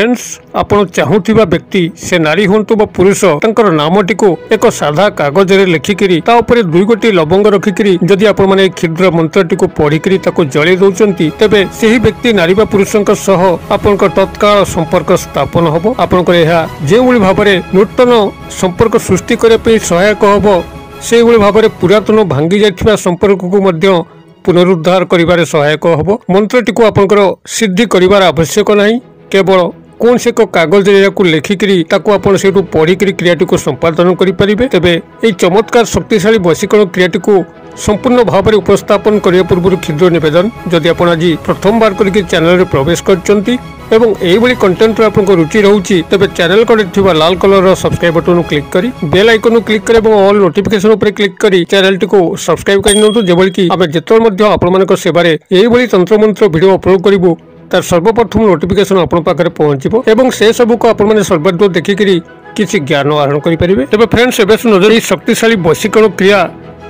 Friends आपण चाहूथिबा व्यक्ति से नारी होंतु बा पुरुष तांकर नामटी को एक साधा कागज रे लिखिकरी ता ऊपर दुई गोटी लवंग रखिकरी जदि आपण माने क्षुद्र मंत्रटी को पढ़िकरी ताको जळै दउचंती तेबे सेही व्यक्ति नारी बा पुरुषक सह आपनकर तत्काल संपर्क स्थापन होबो। आपनकर एहा जेउली भाबरे नूतन संपर्क सृष्टि करे पे सहायक होबो सेउली भाबरे पुरातन भांगी जायथिबा संपर्क को मध्य पुनरुद्धार करिबारे सहायक होबो। मंत्रटी को आपनकर सिद्धि करिबार आवश्यक नाही, केवल कौन से को कागज लिखिकी आपड़ से पढ़िकी क्रियाटी को संपादन करेंगे। तेबे यह चमत्कार शक्तिशाली वशीकरण क्रियाटी को संपूर्ण भाव में उपस्थापन करने पूर्व क्षुद्र निवेदन, जदि आप आज प्रथम बार करके चैनल में प्रवेश करछंती एवं एही कंटेंट आपको रुचि रोचे तेज चैनल को लाल कलर सब्सक्राइब बटन क्लिक कर बेल आइकन क्लिक कर ऑल नोटिफिकेशन पर क्लिक कर चैनल टी को सब्सक्राइब कर जेबल कि आम जिते आपण सेवारे यही तंत्र मंत्र वीडियो अपलोड करूँ तार सर्वप्रथम नोटिफिकेशन आपण पाखे पहुंचो एवं से सब को आपण सर्वाधिक देखिकी किसी ज्ञान आहरण करेंगे। तेज फ्रेंड्स एवं नजर शक्तिशाली वशीकरण क्रिया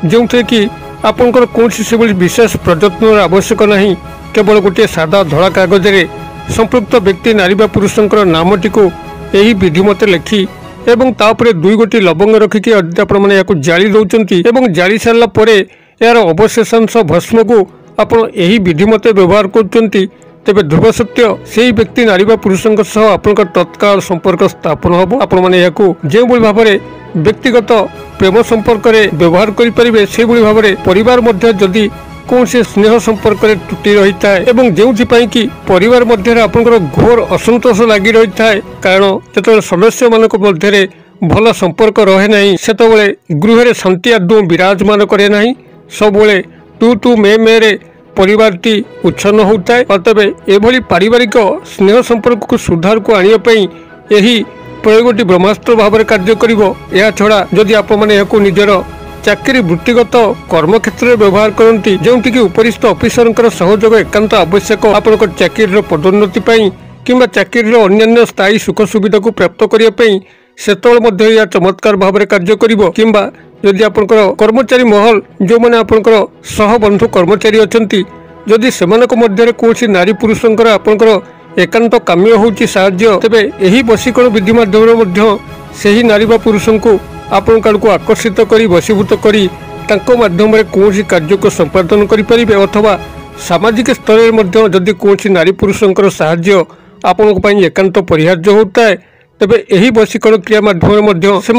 जो थे कि आपंकर कौन से विशेष प्रयत्न आवश्यक नहीं, केवल गोटे सादा धड़ा कागज रे संपृक्त व्यक्ति नारी बा पुरुषंकर नामटी को यही विधि मते लिखि एवं तापरे दुई गोटी लवंग रखिकी आपने या जाली दौरान एवं जाली सारा पर यार अवशेषांश भस्म को आपण यही विधि मते व्यवहार कर तेबे ध्रुव सत्य से व्यक्ति नारी बा पुरुषंक सह आपनकर तत्काल संपर्क स्थापन होबो। आपण माने याकू जे भली भाबरे व्यक्तिगत प्रेम संपर्क रे व्यवहार करि परिबे से भली भाबरे परिवार मध्य जदि कौन से स्नेह संपर्क रे टूटी रही थाए एवं जेउथि पई कि परिवार मध्य रे आपनकर घोर असंतोष लागि रही थाए, कारण जतले सदस्य मानक मध्य रे भल संपर्क रहे नहीं सेतबेले गृह रे शांति आदौ विराजमान करे नहीं, सबबेले तू तू मे रे परिवारटी उच्छन्न होता है। अतबे एभली पारिवारिक स्नेह संपर्क को सुधार को आनिया पई यही प्रयोगटी ब्रह्मास्त्र भाव में कार्य करिवो। या छड़ा जदि आप माने याकू निजर चाकरी वृत्तिगत कर्म क्षेत्र में व्यवहार करती जोंटि कि उपरिस्थ ऑफिसर सहयोग एकांत आवश्यक आपनकर चाकरी पदोन्नति पई किंबा चाकरी अन्य स्थायी सुख सुविधा को प्राप्त करिया पई सेतल मध्य या चमत्कार भाव में कार्य करिवो। किंबा जदि आपनकर कर्मचारी महल जो माने आपनकर सहबंधु कर्मचारी अछंती जदि सेमानक मध्य कोसी नारी पुरुषंकर आपनकर एकांत काम्य होउची साहाय्य, तेबे एही वशीकरण विधि माध्यम मध्य सेही नारी बा पुरुषंकु आपण काडको आकर्षित करी वशीभूत करी तांको माध्यम रे कोसी कार्य को संपादन करि परिबे अथवा सामाजिक स्तर रे मध्य जदि कोसी नारी पुरुषंकर साहाय्य आपनक पई एकांत परिहार्य होता है, तेबे यही वशीकरण क्रिया माध्यम से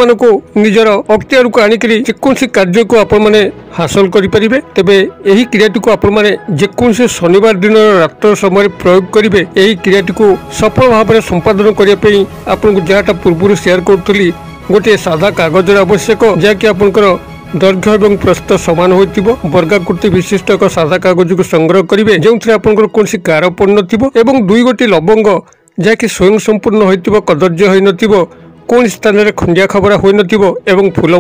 निजर अख्तियार को आनिकी जेकोसी कार्य को आपण माने हासिल करेंगे। तेबे यही क्रियाटी को आपण माने जेकोसी शनिवार दिन रात्र समय प्रयोग करेंगे। यही क्रियाटी को सफल भाव में संपादन करने आपको जहाँ पूर्व शेयर करी गोटे सादा कागज आवश्यक जहाँकि आपंकर दैर्घ्य और प्रस्थ सामान हो वर्गाकृति विशिष्ट एक सादा कागज को संग्रह करेंगे जो आपंकर कौन गार पड़ न दुई गोटी लवंग जहाँकि स्वयं संपूर्ण हो कदर्य हो न कौन स्थान में खंडिया खबरा हो न फूल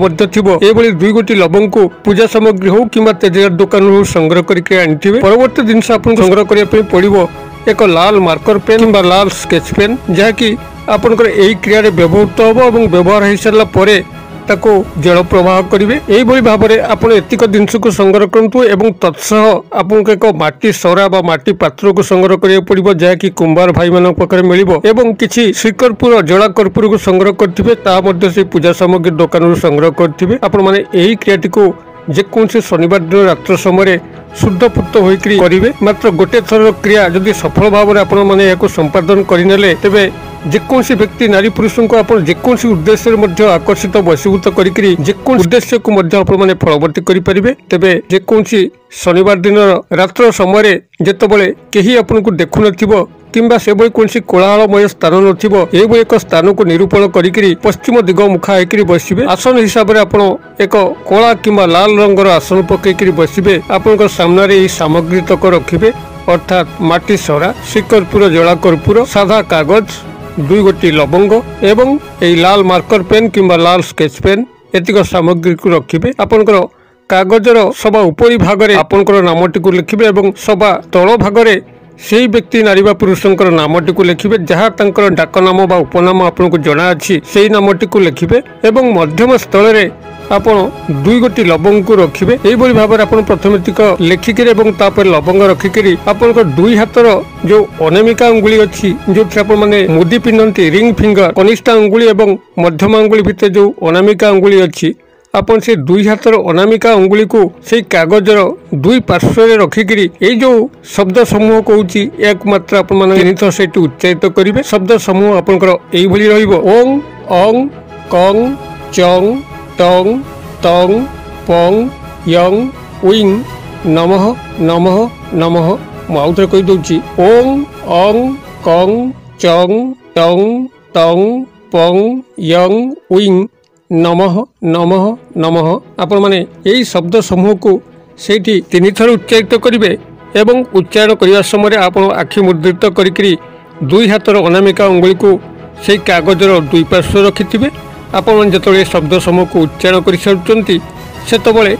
ये दुई गोटी लवंग को पूजा सामग्री हो कि तेजरात दुकान हो संग्रह करके आनी परवर्ती दिन आपको संग्रह करने पड़ो एक लाल मार्कर पेन बा लाल स्केच पेन जहाँकि आपनकर यही क्रिया व्यवहृत हम और व्यवहार हो सारा पर ताको जल प्रवाह करेंगे। यही भाव में आप एतिक जिनस को संग्रह करूँ एवं तत्सह आपको एक माटी सरा बा माटी पात्र को संग्रह करा पड़ो जहाँकि कुंभार भाई मान पाखे मिल एवं किसी श्रीकर्पूर जला कर्पूर को संग्रह करेंगे से पूजा सामग्री दुकान संग्रह करेंगे। आपण मैंने यही क्रियाटी को जेकोसी शनिवार दिन रात्र समय शुद्धपूत होकर करेंगे। मात्र गोटे थर क्रिया जदि सफल भाव में आपण मैंने संपादन करने तेबे जेकोसी व्यक्ति नारी पुरुष को आप जेकोसी उद्देश्य आकर्षित वशीभूत करी जेकोसी उद्देश्य को मैंने फलवर्ती करेंगे। तेबे जेकोसी शनिवार दिन रात्र समय जेतबले केही आपको देखु नथिबो किंबा से कौन कोलाहलमय स्थान नथिबो एभली एक स्थान को निरूपण करी पश्चिम दिग मुखा होकर बसबे। आसन हिसाब से आप एक कला किंबा लाल रंगर आसन पकईकरी बसबे। आपन सामने यही सामग्री तक रखिबे अर्थात माटी सरा श्रीकर्पूर जला कर्पूर सादा कागज दुई गोटी लवंग एवं यही लाल मार्कर पेन किंबा लाल स्केच पेन एतिक सामग्री को रखिबे। आपनकर कागजर सभा उपरी भाग में आपनकर नामटी को लिखिबे एवं सभा तल भाग में से व्यक्ति नारी बा पुरुषंकर नामटी को लिखिबे जहाँ तांकर डाक नाम बा उपनाम आपको जना अच्छी से नामटी को लिखिबे एवं मध्यम स्थल रे ଆପଣ 2 ଗୋଟି ଲବଙ୍ଗ को रखिबे। एई भली भाबरे आपण प्रथमे तिक लेखिकरी एवं तापर लवंग रखिकरी आपनक 2 हातर जो अनामिका अंगुली अछि जो आपण माने मुदी पिनंती रिंग फिंगर कनिष्ठ अंगुली एवं मध्यम अंगुली भितर जो अनामिका अंगुली अछि आपण से 2 हातर अनामिका अंगुली को से कागजर 2 पार्श्व रे रखिकरी ए जो शब्द समूह कहूची एकमात्र आपण माने निथ सेटि उच्चारित करिवे। शब्द समूह आपनकर एई भली रहिबो ओं अं कं चं टं तं पं यं उइं नमः नमः नमः। माउथरे कहि दउची ओं अं कं चं टं तं पं यं उइं नमः नमः नमः। आपण माने यही शब्द समूह को सेठी 3 थर उच्चारित करिवे एवं उच्चारण करिया समय आपण आखि मुद्रित करिकरी 2 हातर अनामिका अंगुली को से कागजर 2 पार्श्व रखिथिबे। आपण जतले शब्द समूह को उच्चारण करि सारुचंती सेतबळे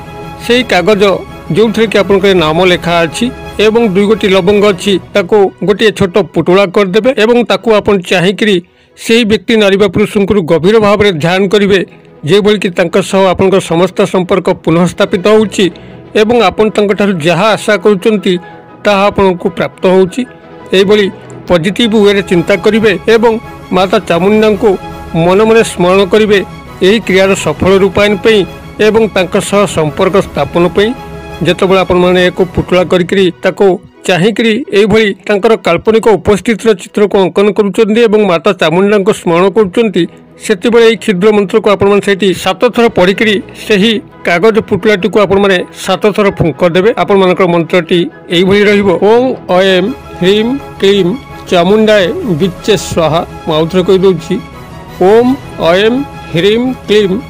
से कागज जो कि आपण नाम लेखा अछि एवं 2 गोटी लवंग अछि ताको गोटे छोट पुटुळा कर देबे एवं ताको आपण चाहिकरी सेही व्यक्ति नारी बा पुरुषंकु गभीर भाव में ध्यान करिवे जे बोल कि तांका सह आपनकर समस्त संपर्क पुनः स्थापित होउची एवं आपण तांका ठारू जहा आशा करूचंती ताहा आपनकु प्राप्त होउची। एई बोली पॉजिटिव वे रे चिंता करिवे एवं माता चामुंडा को मन मन स्मरण करिवे एही क्रियार सफल रूपायन पई एवं तांका सह संपर्क स्थापन पई जेतबेला आपण माने एको पुटुळा करिकरी ताको चाहिकरी एई भली तांकर काल्पनिक उपस्थित चित्र को अंकन करूचंती एवं माता चामुंडा को स्मरण करूचंती सेतिबेले एई क्षुद्र मंत्र को आपण माने सेठी 7 थर पढिकरी सेही कागज पुटुळाटी को आपण माने 7 थर फुंक देबे। आपण मानकर मंत्रटी एई भली रहिबो ओं अयम ह्रीम क्लीम चामुंडाय विच्चे स्वाहा। माउथरे कहि दउची ओम अयम ह्रीम क्लीम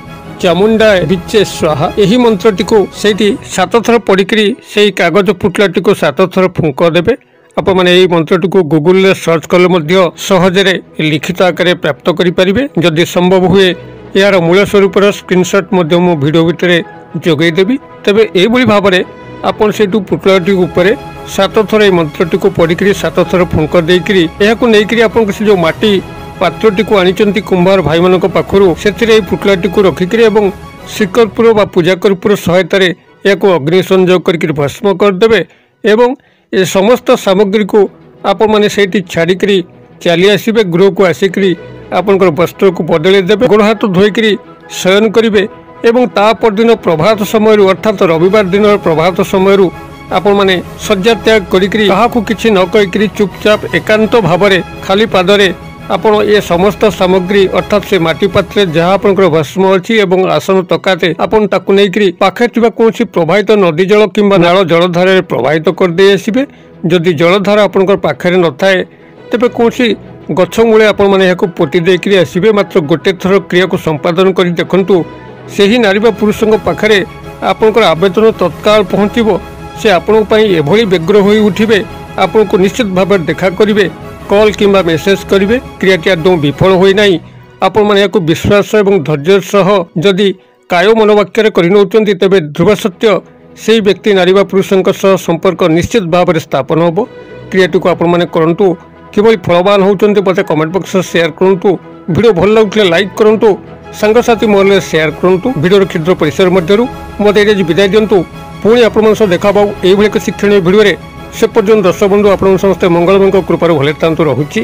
चामुंडाय विच्चे स्वाहा। यही मंत्रटी को सेठी 7 थर पढ़िकरी से कागज पुटलाटी को 7 थर फुंक देबे। आपण माने एही मंत्रटी को गूगल रे सर्च कले मध्य सहजरे लिखित आकार प्राप्त करि परिबे। जदि संभव हुए यार मूल स्वरूप स्क्रीनशॉट मध्य मो वीडियो भितरे जोगै देबी। तबे एही भली भाबरे आपण सेटू पुटलाटी ऊपर 7 थर ए मंत्रटी को पढ़िकरी 7 थर फुंक देइकरी एहाकु नेइकरी आपण से जो माटी पात्रटी को आनिचंती कुंभार भाई मानक पाखरु सेथिरे पुटलाटी को रखिकरी एवं श्रीकरपुर बा पूजा करपुर सहायतारे याको अग्नि संयोग करके भस्म कर देबे एवं ए समस्त सामग्री को आपण माने सेठी छाड़िकरी चली आसीबे। गृह को आसिकरी आपनकर वस्त्र को बदले देबे गोड़ हाथ धोइकरी शयन करिवे एवं ता परदिन प्रभात समय अर्थात रविवार दिन प्रभात समय आपण माने शଯ୍ୟା त्याग करिकरी काहाकू किछि न कहिकरी चुपचाप एकांत भावरे खाली पादरे आपण ये समस्त सामग्री अर्थात से माटी पात्रे जहाँ आपनकर भस्म अछि एवं आसन तकाते आपण ताकू नेइकरी पाखे थिबा कोनसी प्रवाहित नदी जल किंबा नाଳ जलधारा प्रवाहित कर दे आसीबे। जदि जलधारा आपनकर पाखे न थाए तेबे कोनसी गछ मूले आपण माने याको पोटी देइकरी आसीबे। मात्र गोटे थर क्रिया को संपादन करि देखंतु सेही नारी बा पुरुषंग पाखरे आपनकर आवेदन तत्काल पहुंचिबो। से आपण पई एभली व्यग्र होई उठिबे आपण को निश्चित भाव देखा करिवे कॉल किंबा मेसेज करिवे। क्रियाटी आदौ विफल होई नाही। आपण माने याको विश्वास एवं धैर्य सह जदि काय मनोवाक्य करनौचंती तेबे ध्रुव सत्य सेही व्यक्ति नारी बा पुरुषंक सह संपर्क निश्चित भाव में स्थापन होबो। क्रियाटी को आपण माने करंतु किभली फलवान होउचंती मते कमेंट बॉक्स में शेयर करंतु। वीडियो भल लागुले लाइक करंतु सांगसाथी मोहल्ले शेयर करंतु। वीडियो क्षुद्र परिसर मध्यरु मते विदाय दियंतु। पुणी आपण सह देखा पाऊ एही भली एक शिक्षणीय वीडियो रे। से पर्यंत दर्शक बंधु आपण समस्त मंगलमय कृपार भले रहुछि।